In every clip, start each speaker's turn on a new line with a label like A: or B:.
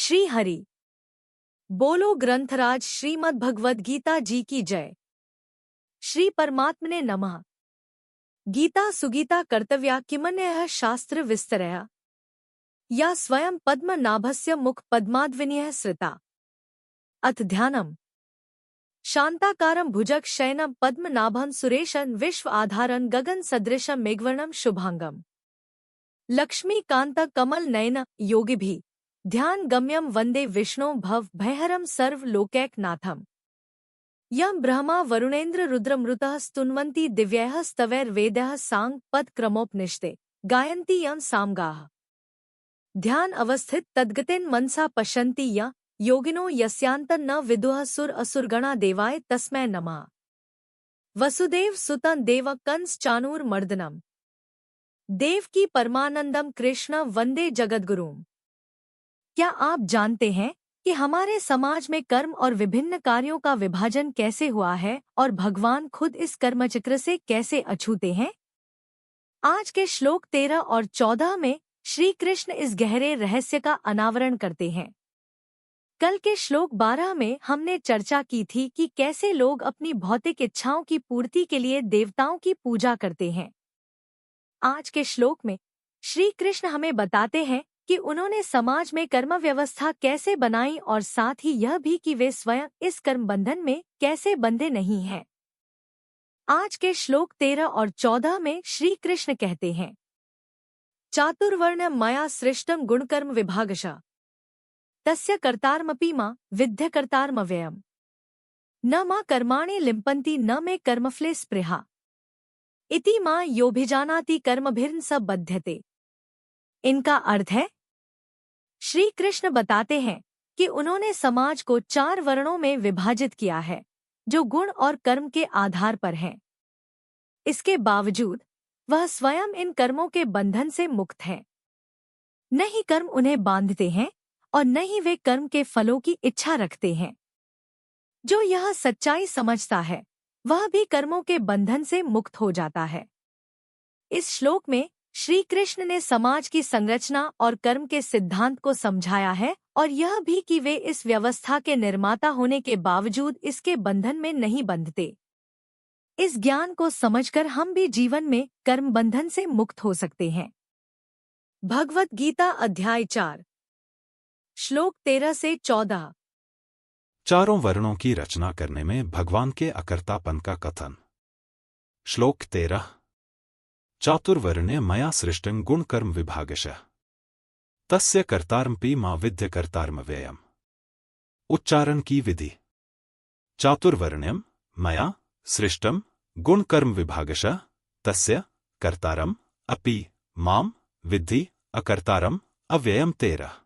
A: श्री हरि बोलो ग्रंथराज श्रीमद् भगवद गीता जी की जय। श्री परमात्मने नमः। गीता सुगीता कर्तव्या किमन्यः शास्त्र विस्तरया या स्वयं पद्मनाभस्य मुख पद्माद्विनीयः श्रिता। अथ ध्यानम्। शांताकारं भुजग शयनं पद्मनाभं सुरेशं विश्व आधारं गगन सदृशं मेघवर्णं शुभांगम लक्ष्मीकांत कमल नयन योगिभिः ध्यान गम्यम वंदे विष्णु भव भयहरम सर्व लोकैकनाथम। यम ब्रह्मा वरुणेन्द्र रुद्रमृतः स्तुन्वन्ति दिव्यैः स्तवैर्वेदैः सांग पद क्रमोपनिषते गायन्ति यं सामगाः। ध्यान अवस्थित तद्गतिन मनसा पश्यन्ति य योगिनो यस्यान्तं न विदुः सुर असुरगणा देवाय तस्मै नमः। वसुदेव सुतं देव कंस चाणूर मर्दनम देवकी परमानंदम कृष्ण वंदे जगद्गुरुम। क्या आप जानते हैं कि हमारे समाज में कर्म और विभिन्न कार्यों का विभाजन कैसे हुआ है और भगवान खुद इस कर्मचक्र से कैसे अछूते हैं? आज के श्लोक 13 और 14 में श्री कृष्ण इस गहरे रहस्य का अनावरण करते हैं। कल के श्लोक 12 में हमने चर्चा की थी कि कैसे लोग अपनी भौतिक इच्छाओं की पूर्ति के लिए देवताओं की पूजा करते हैं। आज के श्लोक में श्री कृष्ण हमें बताते हैं कि उन्होंने समाज में कर्म व्यवस्था कैसे बनाई और साथ ही यह भी कि वे स्वयं इस कर्म बंधन में कैसे बंधे नहीं हैं। आज के श्लोक 13 और 14 में श्री कृष्ण कहते हैं, चातुर्वर्ण मया सृष्टम गुणकर्म विभागशः तस्य कर्तारमपि मां विद्य कर्तारमव्ययम् न मां कर्माणि लिम्पन्ति न मे कर्मफले स्पृहा इति मां योभिजानाति कर्मभिर्न स बध्यते। इनका अर्थ है, श्री कृष्ण बताते हैं कि उन्होंने समाज को 4 वर्णों में विभाजित किया है जो गुण और कर्म के आधार पर हैं। इसके बावजूद वह स्वयं इन कर्मों के बंधन से मुक्त हैं। न ही कर्म उन्हें बांधते हैं और न ही वे कर्म के फलों की इच्छा रखते हैं। जो यह सच्चाई समझता है वह भी कर्मों के बंधन से मुक्त हो जाता है। इस श्लोक में श्री कृष्ण ने समाज की संरचना और कर्म के सिद्धांत को समझाया है और यह भी कि वे इस व्यवस्था के निर्माता होने के बावजूद इसके बंधन में नहीं बंधते। इस ज्ञान को समझकर हम भी जीवन में कर्म बंधन से मुक्त हो सकते हैं। भगवद गीता अध्याय 4 श्लोक 13 से 14।
B: चारों वर्णों की रचना करने में भगवान के अकर्तापन का कथन। श्लोक 13 चातुर्वर्ण्य मया सृष्टं गुणकर्म विभागशः तस्य कर्तारमपि मां विद्य कर्तारमव्ययम्। उच्चारण की विधि। चातुर्वर्ण्यम मया सृष्टम गुणकर्म विभागशः तस्य कर्तारम अपि मां विद्धि अकर्तारम अव्ययम्। 13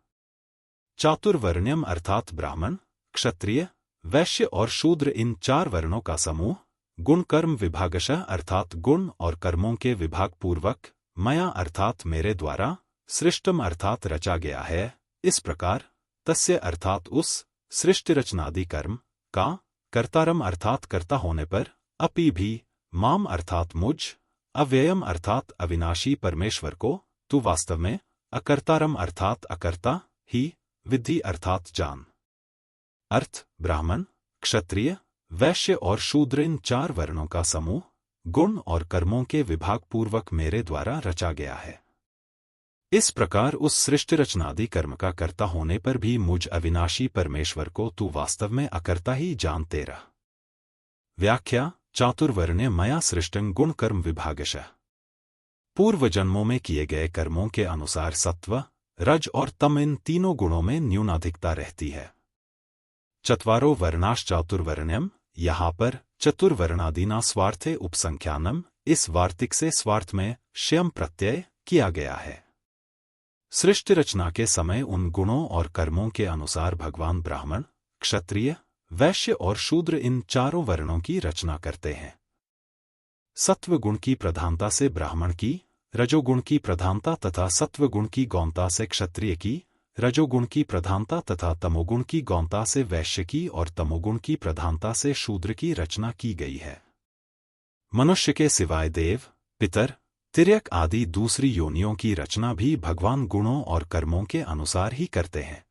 B: चातुर्वर्ण्यम अर्थात ब्राह्मण, क्षत्रिय, वैश्य और शूद्र इन 4 वर्णों का समूह गुण कर्म विभागशः अर्थात गुण और कर्मों के विभाग पूर्वक मया अर्थात मेरे द्वारा सृष्टम अर्थात रचा गया है। इस प्रकार तस्य अर्थात उस सृष्टि रचनादि कर्म का कर्तारम अर्थात कर्ता होने पर अपि भी माम अर्थात मुझ अव्ययम अर्थात अविनाशी परमेश्वर को तू वास्तव में अकर्तारम अर्थात अकर्ता ही विद्धि अर्थात जान। अर्थ ब्राह्मण, क्षत्रिय, वैश्य और शूद्र इन 4 वर्णों का समूह गुण और कर्मों के विभाग पूर्वक मेरे द्वारा रचा गया है। इस प्रकार उस सृष्टि रचनादि कर्म का कर्ता होने पर भी मुझ अविनाशी परमेश्वर को तू वास्तव में अकर्ता ही जान। 13 व्याख्या। चातुर्वर्ण्य मया सृष्टं गुण कर्म विभागशः पूर्व जन्मों में किए गए कर्मों के अनुसार सत्व, रज और तम इन तीनों गुणों में न्यूनाधिकता रहती है। चत्वारो वर्णाश्च चातुर्वर्ण्यम यहाँ पर चतुर्वर्णादिना स्वार्थे उपसंख्यानम इस वार्तिक से स्वार्थ में श्यम प्रत्यय किया गया है। सृष्टि रचना के समय उन गुणों और कर्मों के अनुसार भगवान ब्राह्मण, क्षत्रिय, वैश्य और शूद्र इन 4 वर्णों की रचना करते हैं। सत्व गुण की प्रधानता से ब्राह्मण की, रजोगुण की प्रधानता तथा सत्व गुण की गौणता से क्षत्रिय की, रजोगुण की प्रधानता तथा तमोगुण की गौणता से वैश्य की और तमोगुण की प्रधानता से शूद्र की रचना की गई है। मनुष्य के सिवाय देव, पितर, तिर्यक आदि दूसरी योनियों की रचना भी भगवान गुणों और कर्मों के अनुसार ही करते हैं।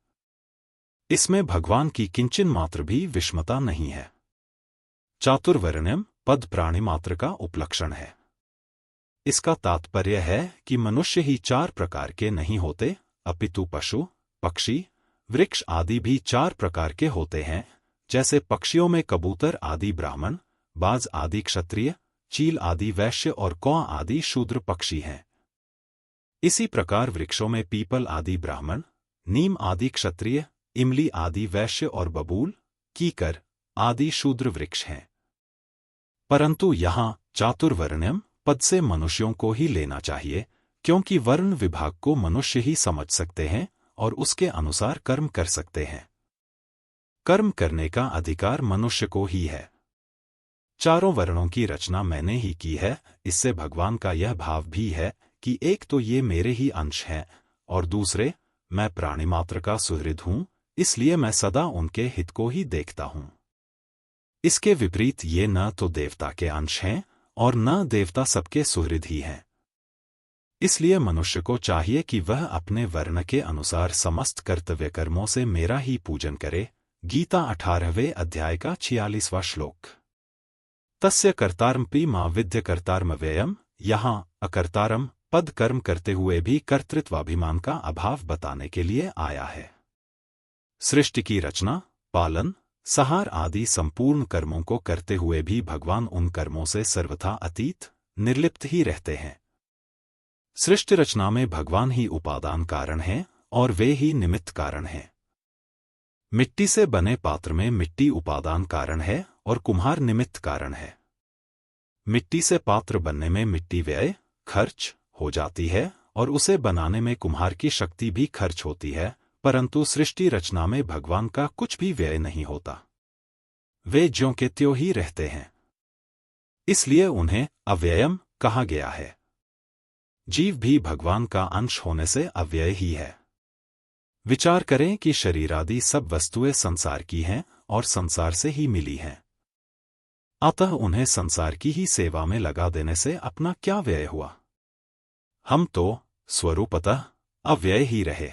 B: इसमें भगवान की किंचन मात्र भी विषमता नहीं है। चातुर्वर्ण्यम पद प्राणी मात्र का उपलक्षण है। इसका तात्पर्य है कि मनुष्य ही 4 प्रकार के नहीं होते, अपितु पशु, पक्षी, वृक्ष आदि भी 4 प्रकार के होते हैं। जैसे पक्षियों में कबूतर आदि ब्राह्मण, बाज आदि क्षत्रिय, चील आदि वैश्य और कौआ आदि शूद्र पक्षी हैं। इसी प्रकार वृक्षों में पीपल आदि ब्राह्मण, नीम आदि क्षत्रिय, इमली आदि वैश्य और बबूल, कीकर आदि शूद्र वृक्ष हैं। परंतु यहाँ चातुर्वर्ण्यम पद से मनुष्यों को ही लेना चाहिए, क्योंकि वर्ण विभाग को मनुष्य ही समझ सकते हैं और उसके अनुसार कर्म कर सकते हैं। कर्म करने का अधिकार मनुष्य को ही है। 4 वर्णों की रचना मैंने ही की है। इससे भगवान का यह भाव भी है कि एक तो ये मेरे ही अंश हैं और दूसरे मैं प्राणी मात्र का सुहृद हूं, इसलिए मैं सदा उनके हित को ही देखता हूं। इसके विपरीत ये न तो देवता के अंश हैं और न देवता सबके सुहृद ही हैं। इसलिए मनुष्य को चाहिए कि वह अपने वर्ण के अनुसार समस्त कर्तव्य कर्मों से मेरा ही पूजन करे। गीता 18वें अध्याय का 46वां श्लोक। तस्य कर्तारमपि मा विद्य कर्तारमव्ययम्। यहाँ अकर्तारम पद कर्म करते हुए भी कर्तृत्वाभिमान का अभाव बताने के लिए आया है। सृष्टि की रचना, पालन, संहार आदि संपूर्ण कर्मों को करते हुए भी भगवान उन कर्मों से सर्वथा अतीत, निर्लिप्त ही रहते हैं। सृष्टि रचना में भगवान ही उपादान कारण हैं और वे ही निमित्त कारण हैं। मिट्टी से बने पात्र में मिट्टी उपादान कारण है और कुम्हार निमित्त कारण है। मिट्टी से पात्र बनने में मिट्टी व्यय, खर्च हो जाती है और उसे बनाने में कुम्हार की शक्ति भी खर्च होती है, परंतु सृष्टि रचना में भगवान का कुछ भी व्यय नहीं होता। वे ज्यों के त्यों ही रहते हैं, इसलिए उन्हें अव्ययम कहा गया है। जीव भी भगवान का अंश होने से अव्यय ही है। विचार करें कि शरीर आदि सब वस्तुएं संसार की हैं और संसार से ही मिली हैं, अतः उन्हें संसार की ही सेवा में लगा देने से अपना क्या व्यय हुआ। हम तो स्वरूपतः अव्यय ही रहे।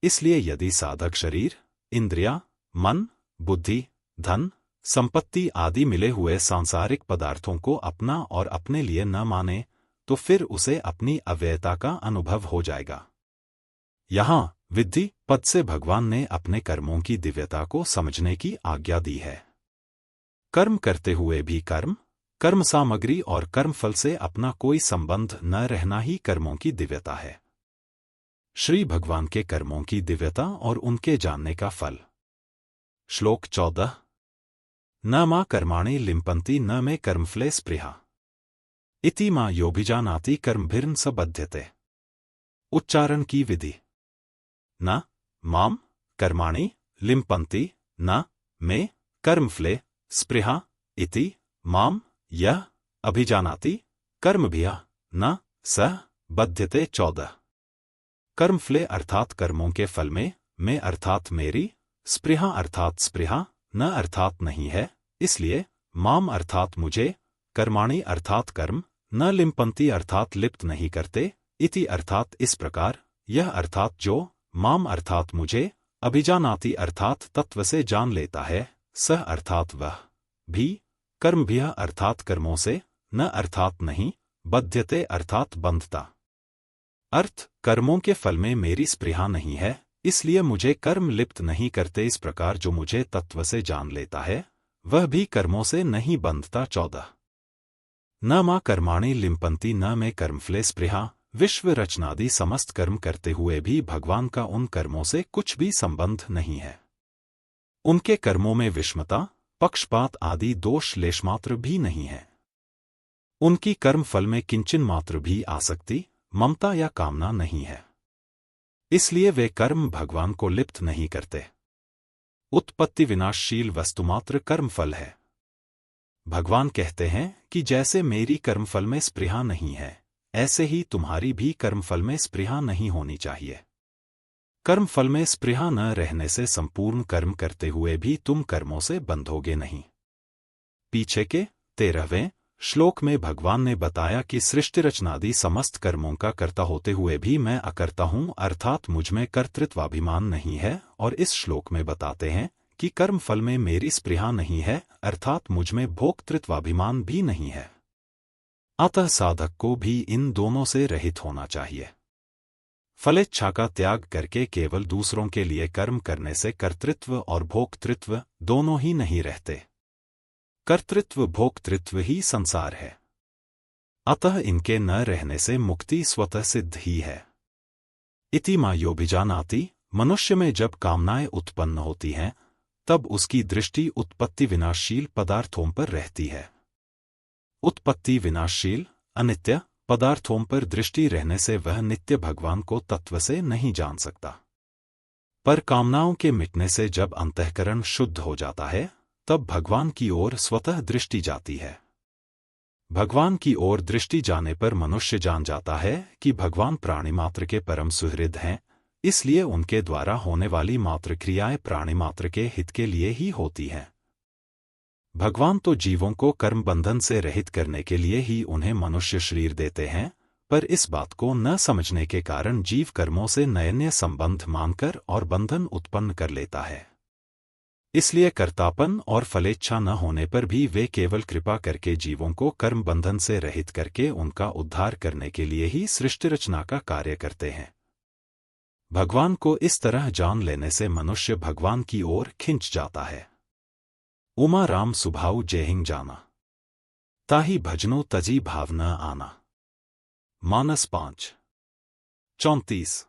B: इसलिए यदि साधक शरीर, इंद्रिया, मन, बुद्धि, धन, संपत्ति आदि मिले हुए सांसारिक पदार्थों को अपना और अपने लिए न माने, तो फिर उसे अपनी अव्ययता का अनुभव हो जाएगा। यहाँ विद्धि पद से भगवान ने अपने कर्मों की दिव्यता को समझने की आज्ञा दी है। कर्म करते हुए भी कर्म सामग्री और कर्मफल से अपना कोई संबंध न रहना ही कर्मों की दिव्यता है। श्री भगवान के कर्मों की दिव्यता और उनके जानने का फल। श्लोक 14। न मा कर्माणि लिम्पन्ति न मे कर्मफले स्पृहा इति मा योभिजानाति कर्मभिर्न स बध्यते। उच्चारण की विधि। न माम कर्माणि लिम्पन्ति न मे कर्मफले स्पृहा इति माम यह अभिजानाति कर्मभिः न स बध्यते। 14। कर्मफले अर्थात कर्मों के फल में, मैं अर्थात मेरी, स्पृहा अर्थात स्पृहा, न अर्थात नहीं है, इसलिए माम अर्थात मुझे, कर्माणि अर्थात कर्म, न लिम्पन्ति अर्थात लिप्त नहीं करते, इति अर्थात इस प्रकार, यह अर्थात जो, माम अर्थात मुझे, अभिजानाति अर्थात तत्व से जान लेता है, सह अर्थात वह, भी, कर्मभिः अर्थात कर्मों से, न अर्थात नहीं, बध्यते अर्थात बंधता। अर्थ, कर्मों के फल में मेरी स्पृहा नहीं है, इसलिए मुझे कर्म लिप्त नहीं करते। इस प्रकार जो मुझे तत्व से जान लेता है, वह भी कर्मों से नहीं बंधता। 14। न मा कर्माणि लिम्पन्ति न मे कर्मफले स्पृहा। विश्व रचनादि समस्त कर्म करते हुए भी भगवान का उन कर्मों से कुछ भी संबंध नहीं है। उनके कर्मों में विषमता, पक्षपात आदि दोष लेशमात्र भी नहीं है। उनकी कर्म फल में किंचन मात्र भी आसक्ति, ममता या कामना नहीं है, इसलिए वे कर्म भगवान को लिप्त नहीं करते। उत्पत्ति विनाशशील वस्तुमात्र कर्मफल है। भगवान कहते हैं कि जैसे मेरी कर्मफल में स्पृहा नहीं है, ऐसे ही तुम्हारी भी कर्मफल में स्पृहा नहीं होनी चाहिए। कर्मफल में स्पृहा न रहने से संपूर्ण कर्म करते हुए भी तुम कर्मों से बंधोगे नहीं। पीछे के 13वें श्लोक में भगवान ने बताया कि सृष्टि रचनादि समस्त कर्मों का कर्ता होते हुए भी मैं अकर्ता हूँ, अर्थात मुझमें कर्तृत्वाभिमान नहीं है। और इस श्लोक में बताते हैं कि कर्म फल में मेरी स्पृहा नहीं है, अर्थात मुझमें भोक्तृत्वाभिमान भी नहीं है। अतः साधक को भी इन दोनों से रहित होना चाहिए। फलेच्छा का त्याग करके केवल दूसरों के लिए कर्म करने से कर्तृत्व और भोक्तृत्व दोनों ही नहीं रहते। कर्तृत्व भोक्तृत्व ही संसार है, अतः इनके न रहने से मुक्ति स्वतः सिद्ध ही है। इति मायोभिजानाति, मनुष्य में जब कामनाएं उत्पन्न होती हैं तब उसकी दृष्टि उत्पत्ति विनाशशील पदार्थों पर रहती है। उत्पत्ति विनाशशील अनित्य पदार्थों पर दृष्टि रहने से वह नित्य भगवान को तत्व से नहीं जान सकता। पर कामनाओं के मिटने से जब अंतःकरण शुद्ध हो जाता है तब भगवान की ओर स्वतः दृष्टि जाती है। भगवान की ओर दृष्टि जाने पर मनुष्य जान जाता है कि भगवान प्राणी मात्र के परम सुहृद हैं, इसलिए उनके द्वारा होने वाली मात्र क्रियाएं प्राणी मात्र के हित के लिए ही होती हैं। भगवान तो जीवों को कर्म बंधन से रहित करने के लिए ही उन्हें मनुष्य शरीर देते हैं, पर इस बात को न समझने के कारण जीव कर्मों से नयन्य संबंध मानकर और बंधन उत्पन्न कर लेता है। इसलिए कर्तापन और फलेच्छा न होने पर भी वे केवल कृपा करके जीवों को कर्म बंधन से रहित करके उनका उद्धार करने के लिए ही सृष्टि रचना का कार्य करते हैं। भगवान को इस तरह जान लेने से मनुष्य भगवान की ओर खिंच जाता है। उमा राम सुभाऊ जेहिंग जाना, ताही भजनो तजी भाव न आना। मानस 5:34।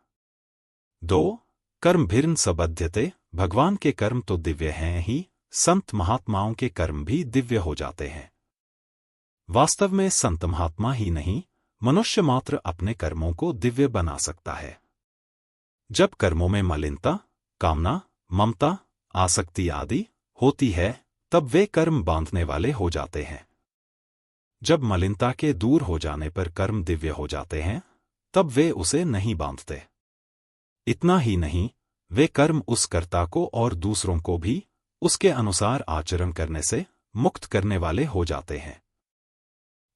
B: 2 कर्म भिर्न सबध्यते, भगवान के कर्म तो दिव्य हैं ही, संत महात्माओं के कर्म भी दिव्य हो जाते हैं। वास्तव में संत महात्मा ही नहीं, मनुष्य मात्र अपने कर्मों को दिव्य बना सकता है। जब कर्मों में मलिनता, कामना, ममता, आसक्ति आदि होती है तब वे कर्म बांधने वाले हो जाते हैं। जब मलिनता के दूर हो जाने पर कर्म दिव्य हो जाते हैं तब वे उसे नहीं बांधते। इतना ही नहीं, वे कर्म उस कर्ता को और दूसरों को भी उसके अनुसार आचरण करने से मुक्त करने वाले हो जाते हैं।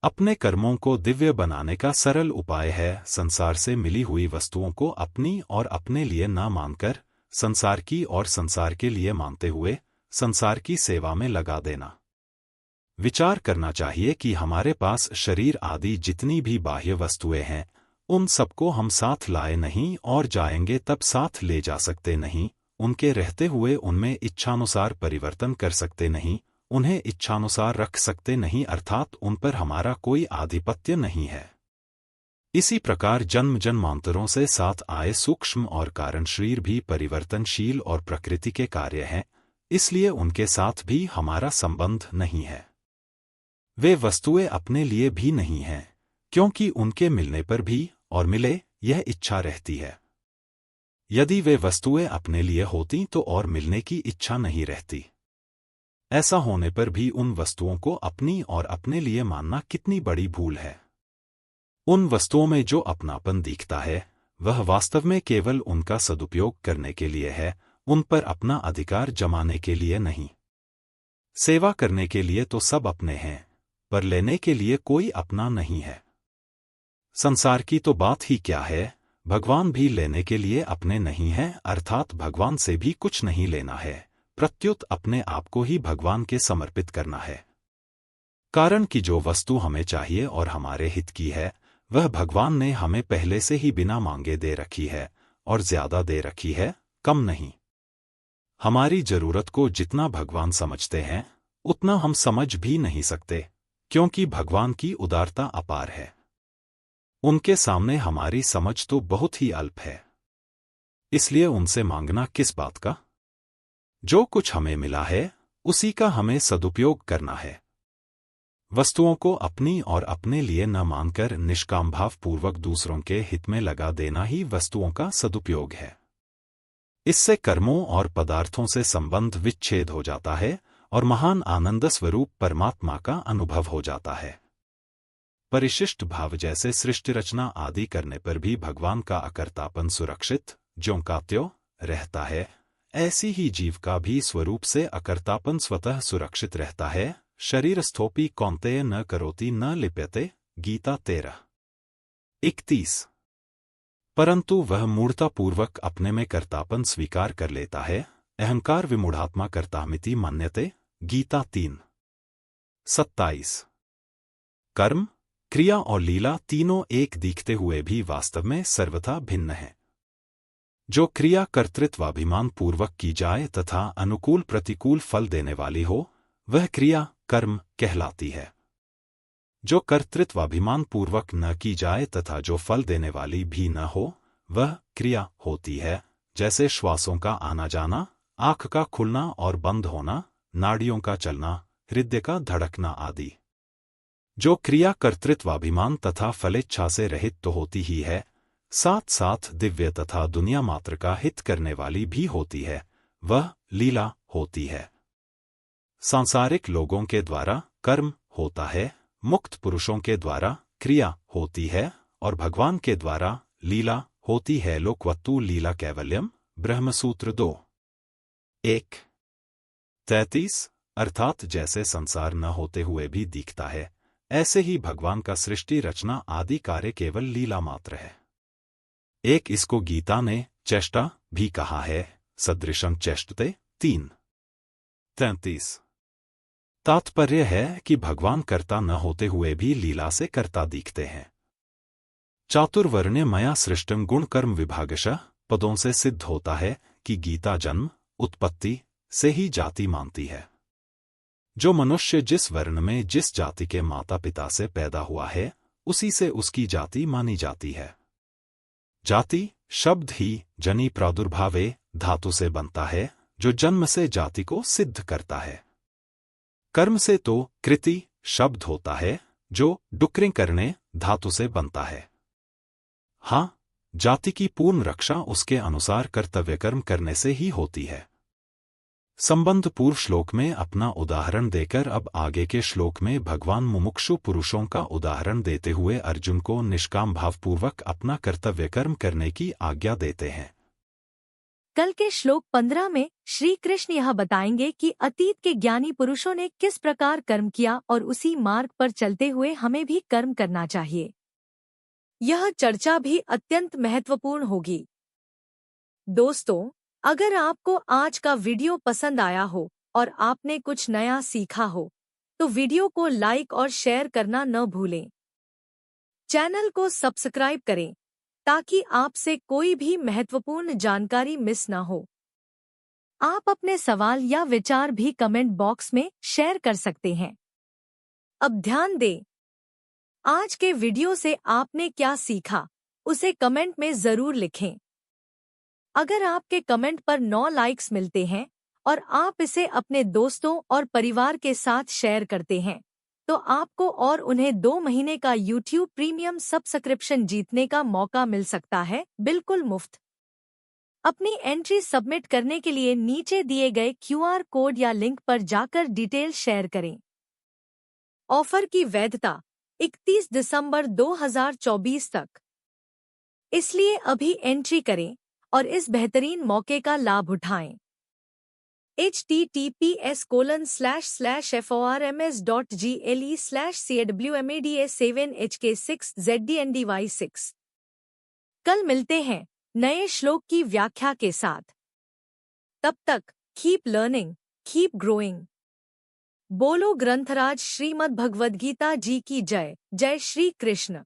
B: अपने कर्मों को दिव्य बनाने का सरल उपाय है संसार से मिली हुई वस्तुओं को अपनी और अपने लिए न मानकर संसार की और संसार के लिए मानते हुए संसार की सेवा में लगा देना। विचार करना चाहिए कि हमारे पास शरीर आदि जितनी भी बाह्य वस्तुएं हैं उन सबको हम साथ लाए नहीं और जाएंगे तब साथ ले जा सकते नहीं, उनके रहते हुए उनमें इच्छानुसार परिवर्तन कर सकते नहीं, उन्हें इच्छानुसार रख सकते नहीं, अर्थात उन पर हमारा कोई आधिपत्य नहीं है। इसी प्रकार जन्म जन्मांतरों से साथ आए सूक्ष्म और कारण शरीर भी परिवर्तनशील और प्रकृति के कार्य हैं, इसलिए उनके साथ भी हमारा संबंध नहीं है। वे वस्तुएं अपने लिए भी नहीं हैं, क्योंकि उनके मिलने पर भी और मिले यह इच्छा रहती है। यदि वे वस्तुएं अपने लिए होती तो और मिलने की इच्छा नहीं रहती। ऐसा होने पर भी उन वस्तुओं को अपनी और अपने लिए मानना कितनी बड़ी भूल है। उन वस्तुओं में जो अपनापन दिखता है वह वास्तव में केवल उनका सदुपयोग करने के लिए है, उन पर अपना अधिकार जमाने के लिए नहीं। सेवा करने के लिए तो सब अपने हैं, पर लेने के लिए कोई अपना नहीं है। संसार की तो बात ही क्या है, भगवान भी लेने के लिए अपने नहीं हैं, अर्थात भगवान से भी कुछ नहीं लेना है, प्रत्युत अपने आप को ही भगवान के समर्पित करना है। कारण कि जो वस्तु हमें चाहिए और हमारे हित की है वह भगवान ने हमें पहले से ही बिना मांगे दे रखी है, और ज्यादा दे रखी है, कम नहीं। हमारी जरूरत को जितना भगवान समझते हैं उतना हम समझ भी नहीं सकते, क्योंकि भगवान की उदारता अपार है। उनके सामने हमारी समझ तो बहुत ही अल्प है, इसलिए उनसे मांगना किस बात का। जो कुछ हमें मिला है उसी का हमें सदुपयोग करना है। वस्तुओं को अपनी और अपने लिए न मानकर निष्काम भाव पूर्वक दूसरों के हित में लगा देना ही वस्तुओं का सदुपयोग है। इससे कर्मों और पदार्थों से संबंध विच्छेद हो जाता है और महान आनंद स्वरूप परमात्मा का अनुभव हो जाता है। परिशिष्ट भाव जैसे सृष्टि रचना आदि करने पर भी भगवान का अकर्तापन सुरक्षित ज्यों का त्यों रहता है, ऐसी ही जीव का भी स्वरूप से अकर्तापन स्वतः सुरक्षित रहता है, शरीरस्थोपि कौन्तेय न करोति न लिप्यते। गीता 13:31। परंतु वह मूढ़तापूर्वक अपने में कर्तापन स्वीकार कर लेता है, अहंकार विमूढ़ात्मा कर्तामिति मन्यते। गीता 3:27। कर्म, क्रिया और लीला तीनों एक दिखते हुए भी वास्तव में सर्वथा भिन्न हैं। जो क्रिया कर्तृत्वाभिमान पूर्वक की जाए तथा अनुकूल प्रतिकूल फल देने वाली हो, वह क्रिया कर्म कहलाती है। जो कर्तृत्वाभिमान पूर्वक न की जाए तथा जो फल देने वाली भी न हो, वह क्रिया होती है, जैसे श्वासों का आना जाना, आँख का खुलना और बंद होना, नाड़ियों का चलना, हृदय का धड़कना आदि। जो क्रिया कर्तृत्वाभिमान तथा फलेच्छा से रहित तो होती ही है, साथ साथ दिव्य तथा दुनिया मात्र का हित करने वाली भी होती है, वह लीला होती है। सांसारिक लोगों के द्वारा कर्म होता है, मुक्त पुरुषों के द्वारा क्रिया होती है और भगवान के द्वारा लीला होती है। लोकवत्तु लीला कैवल्यम। ब्रह्मसूत्र 2:1-33। अर्थात जैसे संसार न होते हुए भी दिखता है, ऐसे ही भगवान का सृष्टि रचना आदि कार्य केवल लीला मात्र है। एक इसको गीता ने चेष्टा भी कहा है, सदृशं चेष्टते। 3:33। तात्पर्य है कि भगवान कर्ता न होते हुए भी लीला से कर्ता दिखते हैं। चातुर्वर्ण्य मया सृष्टं गुण कर्म विभागशः पदों से सिद्ध होता है कि गीता जन्म उत्पत्ति से ही जाति मानती है। जो मनुष्य जिस वर्ण में जिस जाति के माता पिता से पैदा हुआ है, उसी से उसकी जाति मानी जाती है। जाति शब्द ही जनि प्रादुर्भावे धातु से बनता है, जो जन्म से जाति को सिद्ध करता है। कर्म से तो कृति शब्द होता है, जो डुक्रिं करने धातु से बनता है। हाँ, जाति की पूर्ण रक्षा उसके अनुसार कर्तव्य कर्म करने से ही होती है। संबंध पूर्व श्लोक में अपना उदाहरण देकर अब आगे के श्लोक में भगवान मुमुक्षु पुरुषों का उदाहरण देते हुए अर्जुन को निष्काम भावपूर्वक अपना कर्तव्य कर्म करने की आज्ञा देते हैं।
A: कल के श्लोक 15 में श्री कृष्ण यह बताएंगे कि अतीत के ज्ञानी पुरुषों ने किस प्रकार कर्म किया और उसी मार्ग पर चलते हुए हमें भी कर्म करना चाहिए। यह चर्चा भी अत्यंत महत्वपूर्ण होगी। दोस्तों, अगर आपको आज का वीडियो पसंद आया हो और आपने कुछ नया सीखा हो, तो वीडियो को लाइक और शेयर करना न भूलें। चैनल को सब्सक्राइब करें ताकि आपसे कोई भी महत्वपूर्ण जानकारी मिस न हो। आप अपने सवाल या विचार भी कमेंट बॉक्स में शेयर कर सकते हैं। अब ध्यान दें, आज के वीडियो से आपने क्या सीखा, उसे कमेंट में जरूर लिखें। अगर आपके कमेंट पर 9 लाइक्स मिलते हैं और आप इसे अपने दोस्तों और परिवार के साथ शेयर करते हैं, तो आपको और उन्हें 2 महीने का YouTube प्रीमियम सब्सक्रिप्शन जीतने का मौका मिल सकता है, बिल्कुल मुफ्त। अपनी एंट्री सबमिट करने के लिए नीचे दिए गए QR कोड या लिंक पर जाकर डिटेल शेयर करें। ऑफर की वैधता 31 दिसंबर 2024 तक, इसलिए अभी एंट्री करें और इस बेहतरीन मौके का लाभ उठाएं। https://forms.gle/cwmada7hk6zdndy6। कल मिलते हैं नए श्लोक की व्याख्या के साथ। तब तक कीप लर्निंग, कीप ग्रोइंग। बोलो ग्रंथराज श्रीमद् भगवद गीता जी की जय। जय श्री कृष्ण।